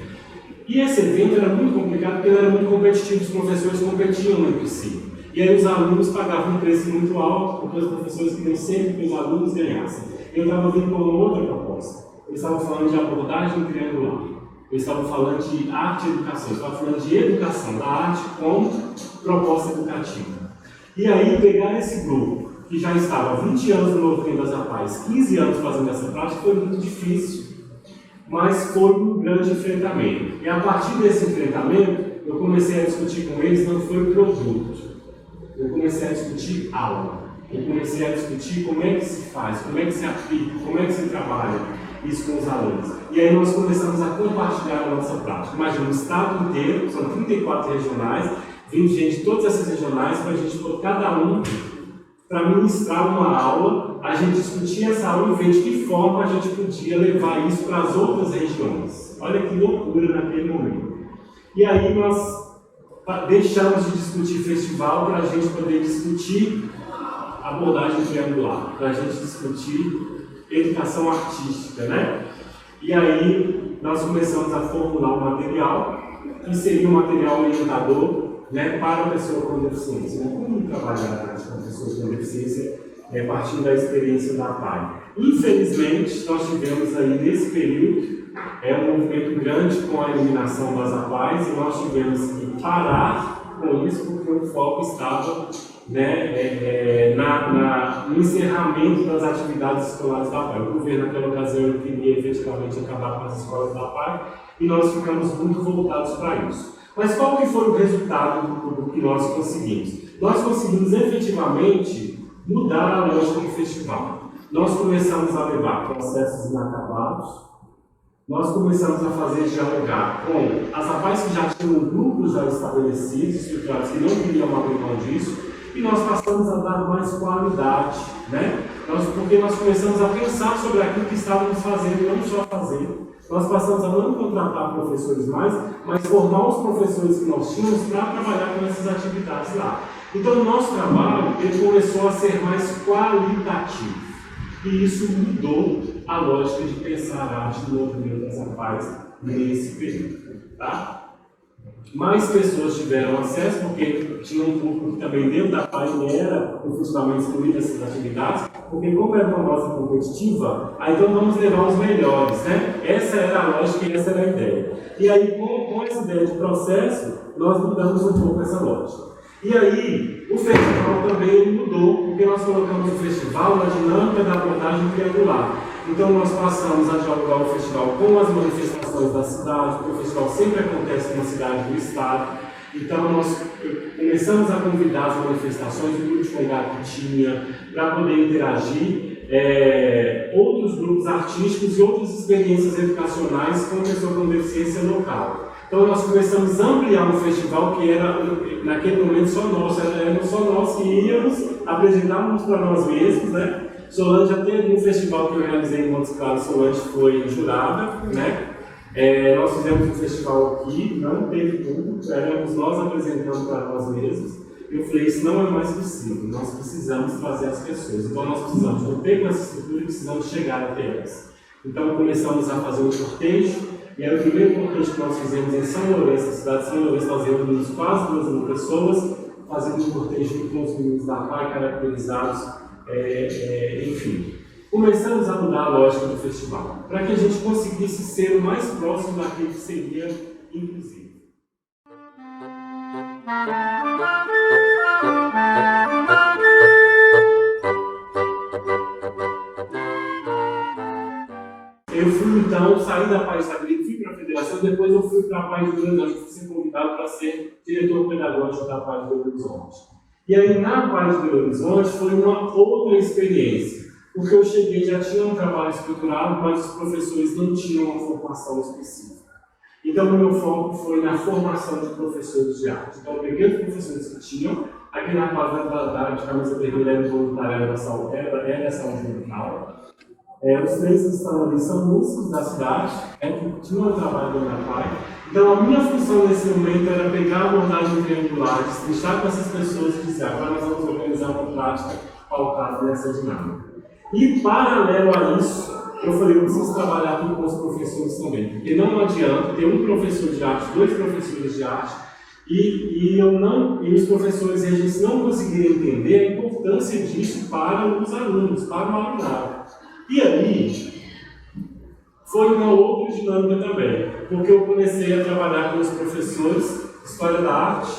E esse evento era muito complicado porque ele era muito competitivo, os professores competiam entre si. E aí os alunos pagavam um preço muito alto, porque os professores queriam sempre que os alunos ganhassem. Eu estava vindo com uma outra proposta. Eu estava falando de abordagem triangular. Eu estava falando de arte e educação. Eu estava falando de educação, da arte como proposta educativa. E aí pegar esse grupo, que já estava há 20 anos no movimento das APAES, 15 anos fazendo essa prática, foi muito difícil, mas foi um grande enfrentamento. E a partir desse enfrentamento, eu comecei a discutir com eles, não foi o produto, eu comecei a discutir aula, eu comecei a discutir como é que se faz, como é que se aplica, como é que se trabalha isso com os alunos. E aí nós começamos a compartilhar a nossa prática. Imagina, o estado inteiro, são 34 regionais, vindo gente de todas essas regionais, para a gente pôr cada um para ministrar uma aula, a gente discutia essa aula e ver de que forma a gente podia levar isso para as outras regiões. Olha que loucura naquele momento. E aí nós deixamos de discutir festival para a gente poder discutir abordagem triangular, para a gente discutir educação artística, E aí nós começamos a formular um material, que seria um material orientador para a pessoa com deficiência. Como trabalhar com pessoas com deficiência a partir da experiência da APAES. Infelizmente, nós tivemos aí nesse período um movimento grande com a eliminação das APAES e nós tivemos que parar com isso porque o foco estava no encerramento das atividades escolares da APAES. O governo naquela ocasião queria efetivamente acabar com as escolas da APAES e nós ficamos muito voltados para isso. Mas qual que foi o resultado do que nós conseguimos? Nós conseguimos efetivamente mudar a lógica do festival. Nós começamos a levar processos inacabados, nós começamos a fazer dialogar com as APAES que já tinham grupos já estabelecidos, estruturados, que não queriam abrir mão disso, e nós passamos a dar mais qualidade, porque nós começamos a pensar sobre aquilo que estávamos fazendo, não só fazendo. Nós passamos a não contratar professores mais, mas formar os professores que nós tínhamos para trabalhar com essas atividades lá. Então, o nosso trabalho ele começou a ser mais qualitativo. E isso mudou a lógica de pensar a arte do movimento dessa paz nesse período. Tá? Mais pessoas tiveram acesso, porque tinha um público que também dentro da página era efetivamente excluído dessas atividades, porque como era uma mostra competitiva, aí então vamos levar os melhores, né? Essa era a lógica e essa era a ideia. E aí, com essa ideia de processo, nós mudamos um pouco essa lógica. E aí, o festival também mudou, porque nós colocamos no festival uma dinâmica da abordagem triangular. Então, nós passamos a dialogar o festival com as manifestações da cidade, porque o festival sempre acontece numa cidade do estado. Então, nós começamos a convidar as manifestações, o grupo de Congá que tinha, para poder interagir, outros grupos artísticos e outras experiências educacionais com pessoa com deficiência local. Então, nós começamos a ampliar um festival que era, naquele momento, só nosso. Era só nós que íamos, apresentávamos para nós mesmos, né? Solange já teve um festival que eu realizei em Montes Claros, Solange foi jurada, né? Nós fizemos um festival aqui, não teve público, éramos nós apresentando para nós mesmos. Eu falei, isso não é mais possível, nós precisamos trazer as pessoas. Então, nós precisamos romper com essa estrutura e precisamos chegar até elas. Então, começamos a fazer um cortejo. E era o primeiro cortejo que nós fizemos em São Lourenço, na cidade de São Lourenço. Nós reunimos quase 2.000 pessoas, fazendo um cortejo com os meninos da PAI caracterizados, enfim. Começamos a mudar a lógica do festival, para que a gente conseguisse ser o mais próximo daquilo que seria inclusivo. Eu fui então, saí da Paz Sagrada, fui para a federação, depois eu fui para a Paz do Belo Horizonte, fui ser convidado para ser diretor pedagógico da Paz do Belo Horizonte. E aí na Paz do Belo Horizonte foi uma outra experiência, porque eu cheguei, já tinha um trabalho estruturado, mas os professores não tinham uma formação específica. Então o meu foco foi na formação de professores de arte. Então eu peguei os professores que tinham, aqui na Paz da de camisa vermelha era voluntária, era saúde mental. Os três que estão ali são músicos da cidade, que tinham trabalho na PAI. Então, a minha função nesse momento era pegar a abordagem triangular, destrinchar com essas pessoas e dizer, agora nós vamos organizar uma prática pautada nessa dinâmica. E, paralelo a isso, eu falei, eu preciso trabalhar aqui com os professores também, porque não adianta ter um professor de arte, dois professores de arte, e os professores e a gente não conseguirem entender a importância disso para os alunos, para o alunado. E aí, foi uma outra dinâmica também, porque eu comecei a trabalhar com os professores, História da Arte,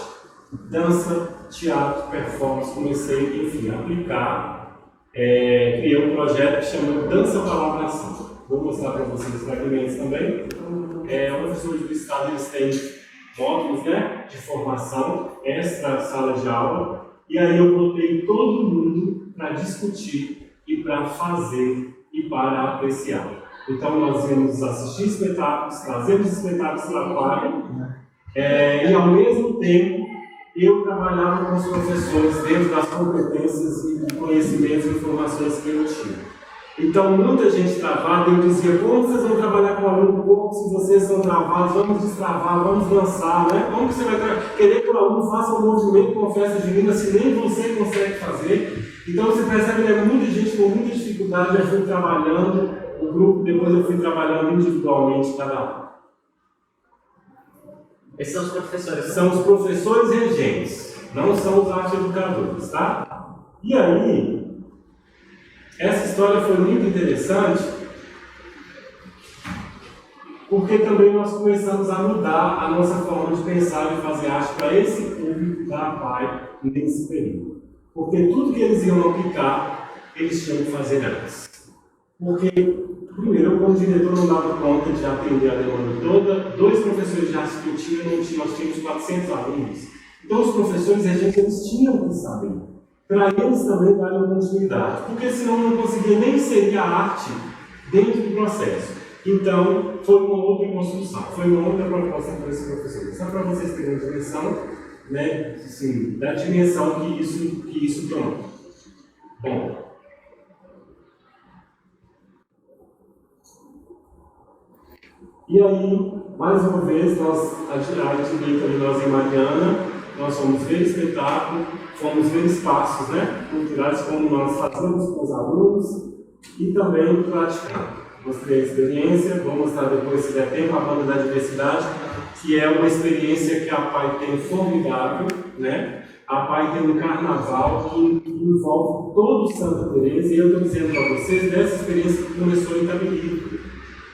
Dança, Teatro, Performance, comecei, enfim, a aplicar, criei um projeto que chama Dança Palavra Ação. Vou mostrar para vocês os fragmentos também. Os professores do Estado, eles têm módulos, né, de formação, extra sala de aula, e aí eu botei todo mundo para discutir e para fazer e para apreciar. Então nós íamos assistir espetáculos, trazemos espetáculos para a PAI, e ao mesmo tempo eu trabalhava com os professores dentro das competências e conhecimentos e informações que eu tinha. Então muita gente travada, eu dizia, como vocês vão trabalhar com o aluno pouco se vocês são travados, vamos destravar, vamos dançar, né? Como que você vai querer que o aluno faça um movimento com festa junina se nem você consegue fazer? Então você percebe que muita gente com muita dificuldade, eu fui trabalhando o grupo, depois eu fui trabalhando individualmente cada um. Esses são os professores? São os professores regentes, não são os arte educadores, tá? E aí, essa história foi muito interessante, porque também nós começamos a mudar a nossa forma de pensar e fazer arte para esse público da PAI nesse período. Porque tudo que eles iam aplicar, eles tinham que fazer antes. Porque, primeiro, eu como diretor não dava conta de atender a demanda toda, dois professores de arte que eu tinha, nós tínhamos 400 alunos. Então os professores, eles tinham que saber. Para eles também darem uma continuidade, porque senão não conseguia nem inserir a arte dentro do processo. Então, foi uma outra construção, foi uma outra proposta para esses professores. Só para vocês terem uma dimensão, né, assim, da dimensão que isso tomou. Bom, e aí, mais uma vez, a direita de nós em Mariana, nós fomos ver espetáculo, fomos ver espaços, né, culturais como nós fazemos com os alunos e também praticar. Mostrei a experiência, vou mostrar depois, se der tempo, a banda da diversidade, que é uma experiência que a PAI tem formidável, né? A PAI tem um carnaval que envolve todo Santa Teresa, e eu estou dizendo para vocês dessa experiência que começou em Itabirito,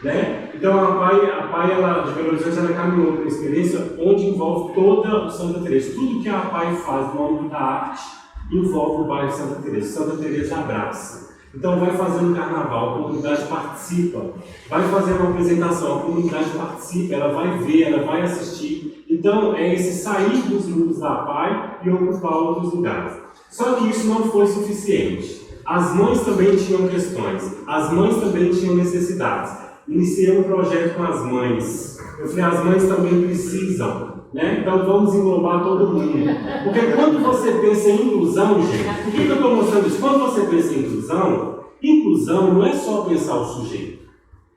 né? Então a PAI ela, de Belo Horizonte, ela caminhou para uma experiência onde envolve toda o Santa Teresa. Tudo que a PAI faz no âmbito da arte envolve o bairro Santa Teresa. Santa Teresa abraça. Então vai fazer um carnaval, a comunidade participa, vai fazer uma apresentação, a comunidade participa, ela vai ver, ela vai assistir. Então é esse sair dos muros da PAI e ocupar outros lugares. Só que isso não foi suficiente. As mães também tinham questões, as mães também tinham necessidades. Iniciei um projeto com as mães. Eu falei, as mães também precisam, né? Então vamos englobar todo mundo. Porque quando você pensa em inclusão, gente, por que eu estou mostrando isso? Quando você pensa em inclusão não é só pensar o sujeito.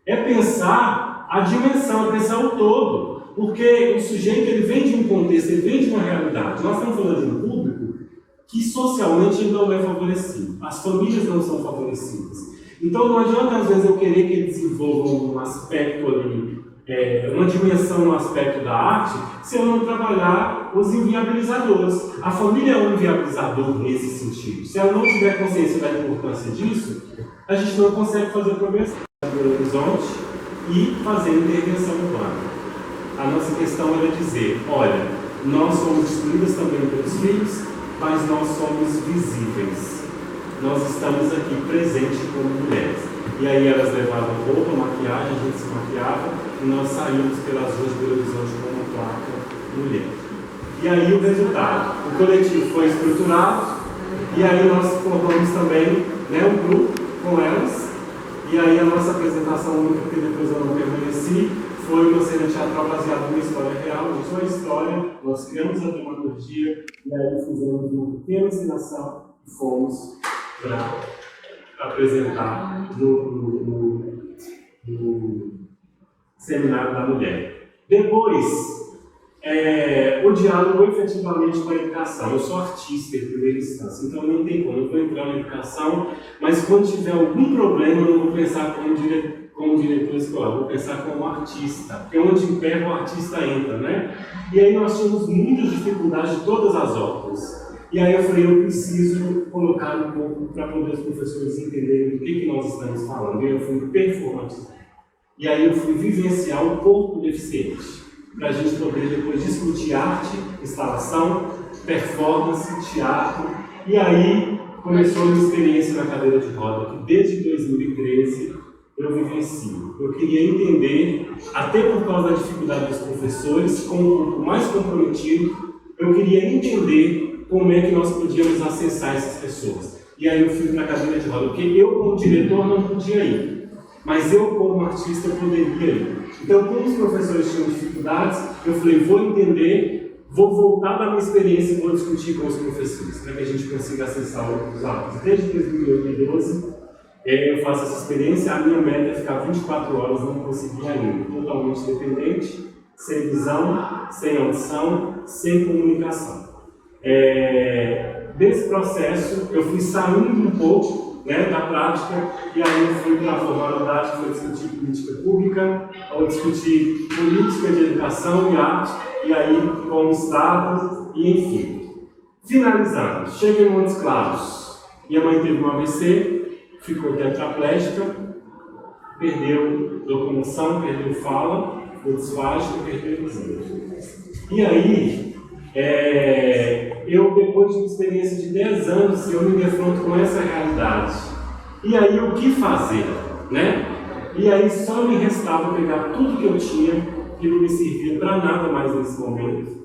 É pensar a dimensão, é pensar o todo. Porque o sujeito ele vem de um contexto, ele vem de uma realidade. Nós estamos falando de um público que socialmente ele não é favorecido. As famílias não são favorecidas. Então não adianta às vezes eu querer que ele desenvolva um aspecto ali, uma dimensão no aspecto da arte, se eu não trabalhar os inviabilizadores. A família é um inviabilizador nesse sentido. Se ela não tiver consciência da importância disso, a gente não consegue fazer progresso no horizonte e fazer intervenção urbana. A nossa questão era dizer, olha, nós somos destruídas também pelos filhos, mas nós somos visíveis. Nós estamos aqui presentes como mulheres. E aí elas levavam roupa, maquiagem, a gente se maquiava, e nós saímos pelas ruas de Belo Horizonte com uma placa mulher. E aí o resultado, o coletivo foi estruturado, e aí nós formamos também, né, um grupo com elas, e aí a nossa apresentação única, que depois eu não permaneci, foi uma cena teatral baseada numa história real, uma sua história, nós criamos a dramaturgia, e aí fizemos uma pequena encenação e fomos para apresentar no Seminário da Mulher. Depois, o diálogo efetivamente com a educação. Eu sou artista em primeira instância, então não tem como, eu vou entrar na educação, mas quando tiver algum problema eu não vou pensar como diretor escolar, vou pensar como artista, porque onde impera o artista entra, né? E aí nós tínhamos muitas dificuldades de todas as ordens. E aí eu falei, eu preciso colocar um pouco para poder os professores entenderem do que nós estamos falando. E eu fui performatizar. E aí eu fui vivenciar o corpo deficiente, para a gente poder depois discutir arte, instalação, performance, teatro. E aí começou a minha experiência na cadeira de roda, que desde 2013 eu vivencio. Eu queria entender, até por causa da dificuldade dos professores, com um grupo mais comprometido, eu queria entender como é que nós podíamos acessar essas pessoas. E aí eu fui para a cadeira de roda, porque eu como diretor não podia ir, mas eu como artista eu poderia ir. Então, como os professores tinham dificuldades, eu falei, vou entender, vou voltar da minha experiência e vou discutir com os professores, para que a gente consiga acessar os alunos. Desde 2012, eu faço essa experiência, a minha meta é ficar 24 horas, não consegui ainda, totalmente dependente, sem visão, sem audição, sem comunicação. Desse processo, eu fui saindo um pouco, né, da prática, e aí eu fui para a formalidade, fui discutir política pública, ou discutir política de educação e arte, e aí com o Estado, e enfim. Finalizando, cheguei em Montes Claros, minha mãe teve um AVC, ficou tetraplégica, perdeu locomoção, perdeu fala, foi disfágico, perdeu visão. E aí, eu, depois de uma experiência de 10 anos, eu me defronto com essa realidade. E aí, o que fazer, né? E aí, só me restava pegar tudo que eu tinha, que não me servia para nada mais nesse momento,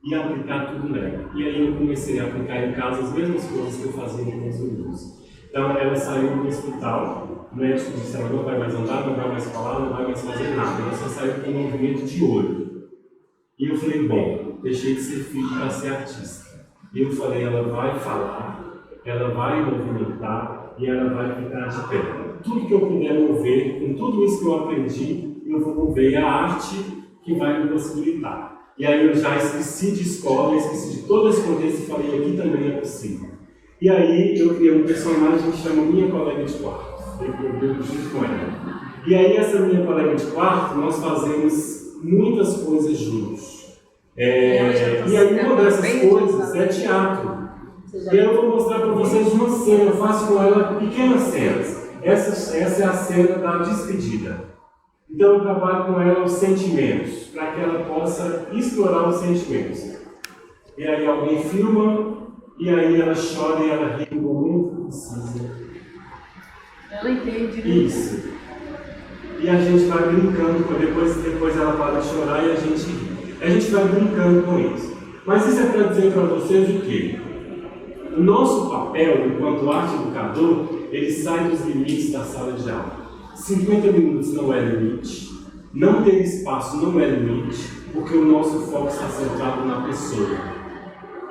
e aplicar tudo nela. E aí, eu comecei a aplicar em casa as mesmas coisas que eu fazia com os meninos. Então, ela saiu do hospital, o médico disse, ela não vai mais andar, não vai mais falar, não vai mais fazer nada. Ela só saiu com um movimento de olho. E eu falei, bom, deixei de ser filho para ser artista. E eu falei, ela vai falar, ela vai movimentar e ela vai ficar de pé. Tudo que eu puder mover, com tudo isso que eu aprendi, eu vou mover a arte que vai me possibilitar. E aí eu já esqueci de escola, esqueci de todo esse contexto e falei, aqui também é possível. E aí eu criei um personagem que chama Minha Colega de Quarto. Eu junto com ela. E aí essa minha colega de quarto, nós fazemos muitas coisas juntos. E aí uma dessas coisas é teatro. E eu vou mostrar para vocês uma cena, eu faço com ela pequenas cenas. Essa é a cena da despedida. Então eu trabalho com ela os sentimentos, para que ela possa explorar os sentimentos. E aí alguém filma, e aí ela chora e ela ri no momento que precisa. Ela entende, né? Isso. E a gente vai brincando, depois ela para de chorar e a gente ri. A gente vai brincando com isso. Mas isso é para dizer para vocês o quê? O nosso papel, enquanto arte educador, ele sai dos limites da sala de aula. 50 minutos não é limite, não ter espaço não é limite, porque o nosso foco está centrado na pessoa.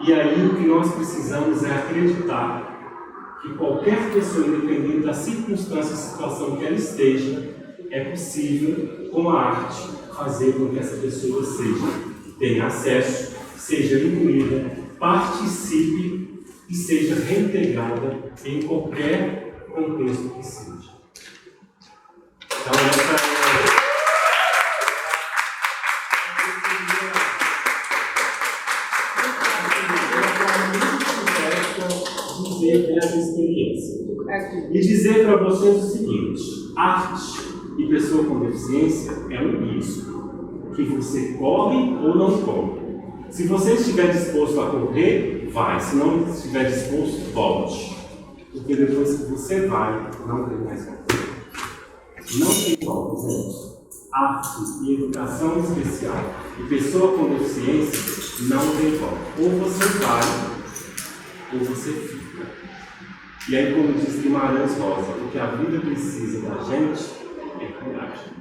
E aí o que nós precisamos é acreditar que qualquer pessoa, independente da circunstância e situação que ela esteja, é possível, com a arte, fazer com que essa pessoa tenha acesso, seja incluída, participe e seja reintegrada em qualquer contexto que seja. Então, essa dizer dessa experiência. E dizer para vocês o seguinte: arte e pessoa com deficiência é um risco, que você corre ou não corre. Se você estiver disposto a correr, vai. Se não estiver disposto, volte. Porque depois que você vai, não tem mais volta. Não tem volta, gente. Arte e educação especial e pessoa com deficiência não tem volta. Ou você vai, ou você fica. E aí, como diz Guimarães Rosa, o que a vida precisa da gente é coragem.